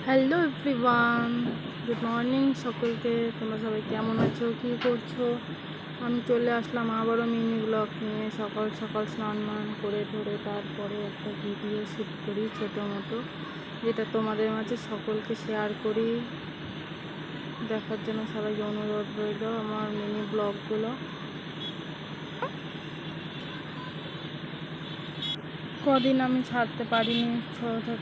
Hello everyone, good morning সকলকে। তোমরা সবাই কেমন আছো, কী করছো? আমি চলে আসলাম আবারও মিনি ব্লগ নিয়ে। সকাল সকাল স্নান মান করে তারপরে একটা ভিডিও শ্যুট করি ছোটো মতো, যেটা তোমাদের মাঝে সকলকে শেয়ার করি। দেখার জন্য সবাইকে অনুরোধ রইল আমার মিনি ব্লগগুলো। কদিন আমি ছাড়তে পারিনি ছোটো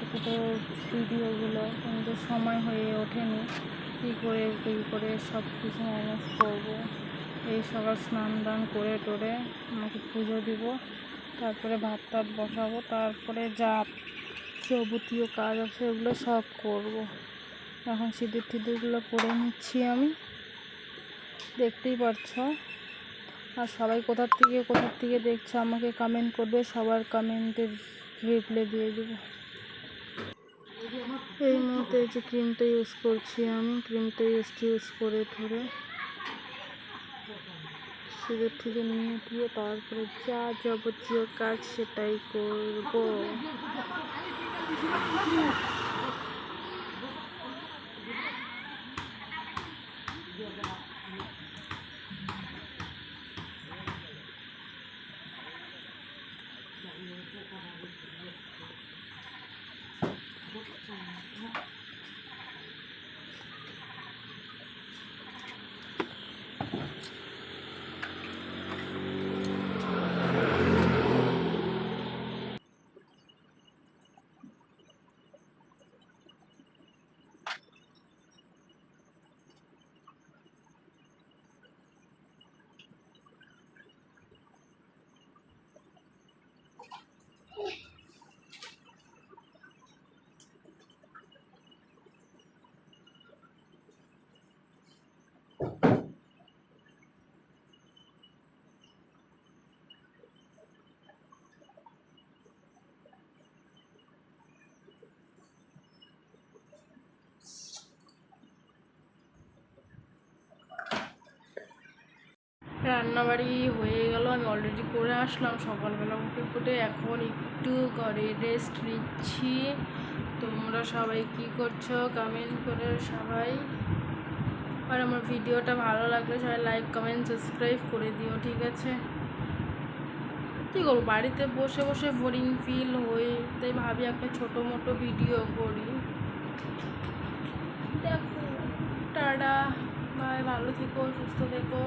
ভিডিওগুলো, কিন্তু সময় হয়ে ওঠেনি। কী করে সব কিছু ম্যানেজ করবো। এই সকাল স্নান দান করে আমাকে পুজো দিব, তারপরে ভাত টাত বসাবো, তারপরে যা যাবতীয় কাজ আছে ওগুলো সব করব। এখন সিঁদুরগুলো পরে নিচ্ছি আমি, দেখতেই পাচ্ছ। আর সবাই কোথার থেকে দেখছো আমাকে কমেন্ট করবে, সবার কমেন্টের রিপ্লাই দিয়ে দেবো। এই মুহূর্তে যে ক্রিমটা ইউজ করছি আমি, ক্রিমটা ইউজ করে সিঁদুর নিয়ে তারপরে যা যাবতীয় কাজ সেটাই করবো। রান্নাবাড়ি হয়ে গেল, আমি অলরেডি করে আসলাম সকালবেলা ফুটে এখন একটু করে রেস্ট নিচ্ছি। তোমরা সবাই কি করছো কমেন্ট করে সবাই। আর আমার ভিডিওটা ভালো লাগলে সবাই লাইক কমেন্ট সাবস্ক্রাইব করে দিও, ঠিক আছে? কী করবো, বাড়িতে বসে বসে বোরিং ফিল হয়ে, তাই ভাবি একটা ছোটো মোটো ভিডিও করি। দেখো, টাটা, বাই, ভালো থেকো, সুস্থ থেকো।